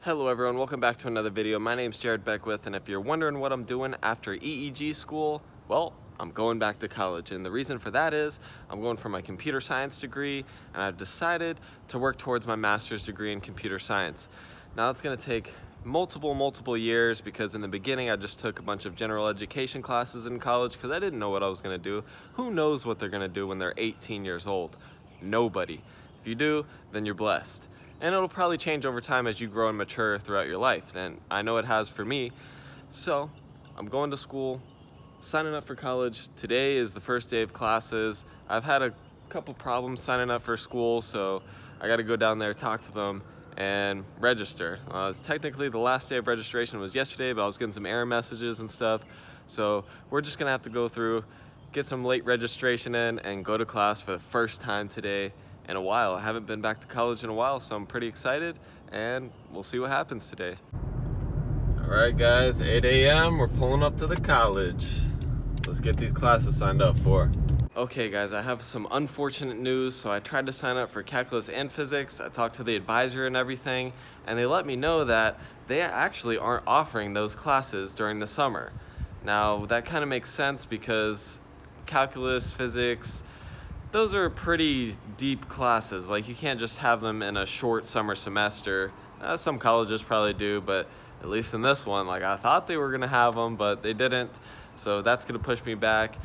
Hello everyone, welcome back to another video. My name's Jared Beckwith, and if you're wondering what I'm doing after EEG school, well, I'm going back to college. And the reason for that is I'm going for my computer science degree, and I've decided to work towards my master's degree in computer science. Now it's gonna take multiple years, because in the beginning I just took a bunch of general education classes in college because I didn't know what I was gonna do. Who knows what they're gonna do when they're 18 years old? Nobody. If you do, then you're blessed. And it'll probably change over time as you grow and mature throughout your life. And I know it has for me. So I'm going to school, signing up for college. Today is the first day of classes. I've had a couple problems signing up for school, so I got to go down there, talk to them, and register. It's technically the last day of registration was yesterday, but I was getting some error messages and stuff. So we're just gonna have to go through, get some late registration in, and go to class for the first time today in a while. I haven't been back to college in a while, so I'm pretty excited, and we'll see what happens today. All right guys, 8 a.m. we're pulling up to the college. Let's get these classes signed up for. Okay guys, I have some unfortunate news. So I tried to sign up for calculus and physics. I talked to the advisor and everything, and they let me know that they actually aren't offering those classes during the summer. Now that kind of makes sense because calculus, physics, those are pretty deep classes. Like, you can't just have them in a short summer semester. Some colleges probably do, but at least in this one, like, I thought they were gonna have them, but they didn't. So that's gonna push me back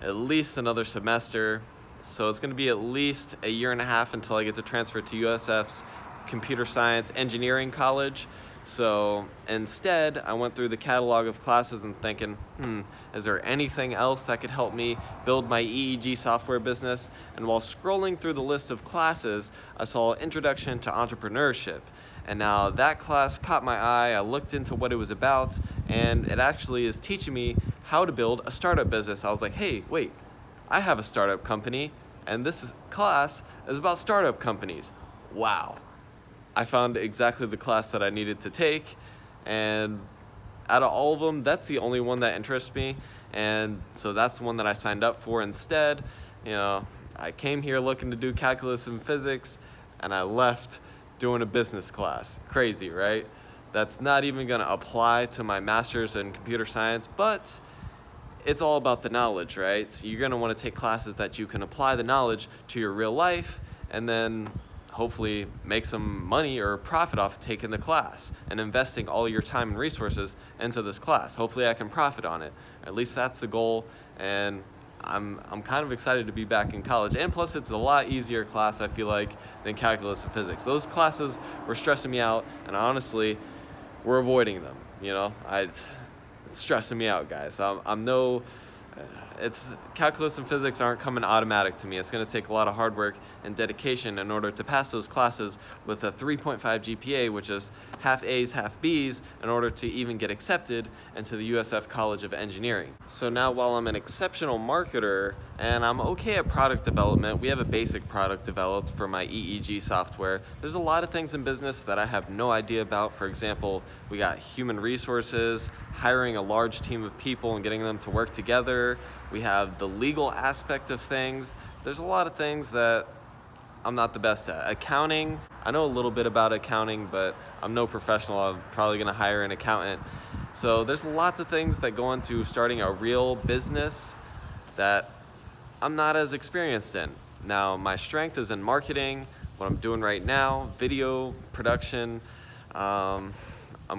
at least another semester. So it's gonna be at least a year and a half until I get to transfer to USF's Computer Science Engineering College. So instead, I went through the catalog of classes and thinking, is there anything else that could help me build my EEG software business? And while scrolling through the list of classes, I saw Introduction to Entrepreneurship. And now that class caught my eye. I looked into what it was about, and it actually is teaching me how to build a startup business. I was like, hey, wait, I have a startup company, and class is about startup companies. Wow. I found exactly the class that I needed to take, and out of all of them, that's the only one that interests me, and so that's the one that I signed up for instead. You know, I came here looking to do calculus and physics, and I left doing a business class. Crazy, right? That's not even gonna apply to my master's in computer science, but it's all about the knowledge, right? So you're gonna wanna take classes that you can apply the knowledge to your real life, and then hopefully make some money or profit off of taking the class and investing all your time and resources into this class. Hopefully I can profit on it. At least that's the goal, and I'm kind of excited to be back in college. And plus, it's a lot easier class, I feel like, than calculus and physics. Those classes were stressing me out, and honestly, we're avoiding them. You know, it's stressing me out, guys. It's calculus and physics aren't coming automatic to me. It's going to take a lot of hard work and dedication in order to pass those classes with a 3.5 GPA, which is half A's, half B's, in order to even get accepted into the USF College of Engineering. So now, while I'm an exceptional marketer and I'm okay at product development, we have a basic product developed for my EEG software. There's a lot of things in business that I have no idea about. For example, we got human resources, hiring a large team of people and getting them to work together. We have the legal aspect of things. There's a lot of things that I'm not the best at. Accounting, I know a little bit about accounting, but I'm no professional. I'm probably gonna hire an accountant. So there's lots of things that go into starting a real business that I'm not as experienced in. Now, my strength is in marketing, what I'm doing right now, video production. I'm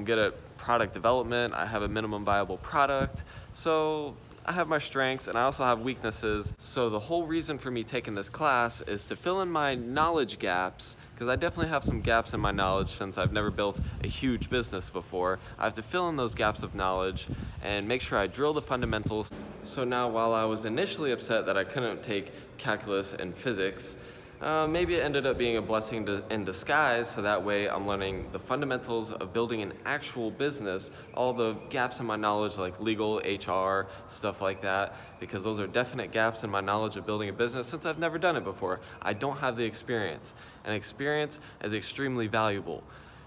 good at product development. I have a minimum viable product. So I have my strengths, and I also have weaknesses. So the whole reason for me taking this class is to fill in my knowledge gaps, because I definitely have some gaps in my knowledge since I've never built a huge business before. I have to fill in those gaps of knowledge and make sure I drill the fundamentals. So now, while I was initially upset that I couldn't take calculus and physics, maybe it ended up being a blessing in disguise, so that way I'm learning the fundamentals of building an actual business, all the gaps in my knowledge like legal, HR, stuff like that, because those are definite gaps in my knowledge of building a business since I've never done it before. I don't have the experience, and experience is extremely valuable.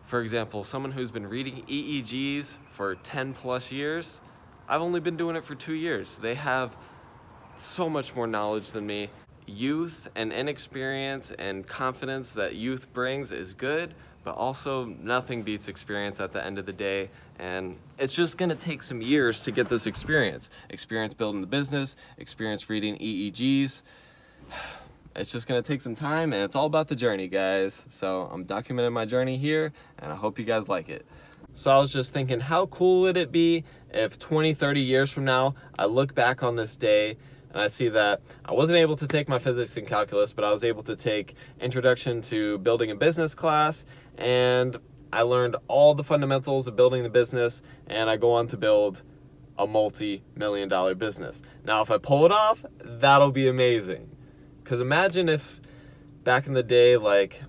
For example, someone who's been reading EEGs for 10 plus years, I've only been doing it for 2 years. They have so much more knowledge than me. Youth and inexperience and confidence that youth brings is good, but also nothing beats experience at the end of the day. And it's just gonna take some years to get this experience. Experience building the business, experience reading EEGs. It's just gonna take some time, and it's all about the journey, guys. So I'm documenting my journey here, and I hope you guys like it. So I was just thinking, how cool would it be if 20, 30 years from now, I look back on this day and I see that I wasn't able to take my physics and calculus, but I was able to take Introduction to Building a Business class, and I learned all the fundamentals of building the business, and I go on to build a multi-million-dollar business. Now, if I pull it off, that'll be amazing. Because imagine if back in the day, like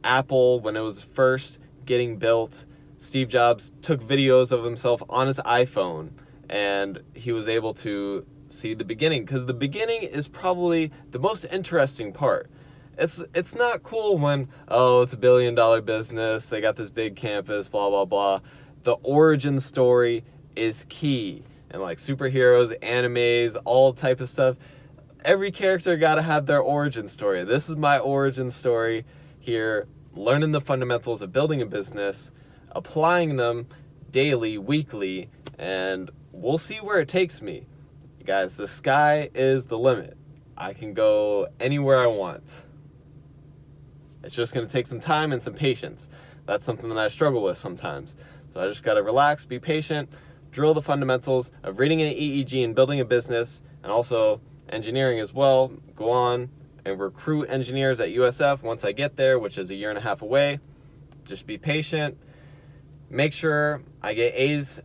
Apple, when it was first getting built, Steve Jobs took videos of himself on his iPhone, and he was able to see the beginning, because the beginning is probably the most interesting part. It's not cool when, oh, it's $1 billion business, they got this big campus, blah, blah, blah. The origin story is key. And like superheroes, animes, all type of stuff, every character got to have their origin story. This is my origin story here, learning the fundamentals of building a business, applying them daily, weekly, and we'll see where it takes me. Guys, the sky is the limit. I can go anywhere I want. It's just going to take some time and some patience. That's something that I struggle with sometimes. So I just got to relax, be patient, drill the fundamentals of reading an EEG and building a business, and also engineering as well. Go on and recruit engineers at USF once I get there, which is 1.5 years away. Just be patient. Make sure I get A's.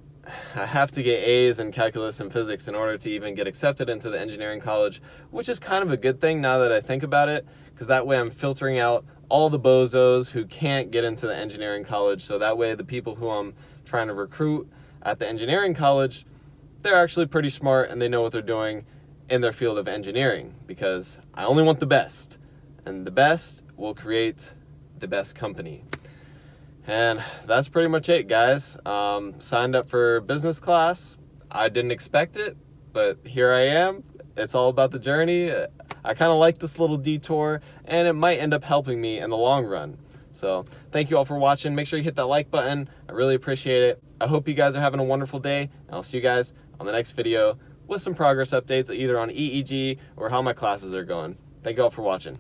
I have to get A's in calculus and physics in order to even get accepted into the engineering college, which is kind of a good thing now that I think about it, because that way I'm filtering out all the bozos who can't get into the engineering college. So that way the people who I'm trying to recruit at the engineering college, they're actually pretty smart and they know what they're doing in their field of engineering, because I only want the best, and the best will create the best company. And that's pretty much it, guys. Signed up for business class. I didn't expect it, but here I am. It's all about the journey. I kind of like this little detour, and it might end up helping me in the long run. So thank you all for watching. Make sure you hit that like button. I really appreciate it. I hope you guys are having a wonderful day, and I'll see you guys on the next video with some progress updates, either on EEG or how my classes are going. Thank you all for watching.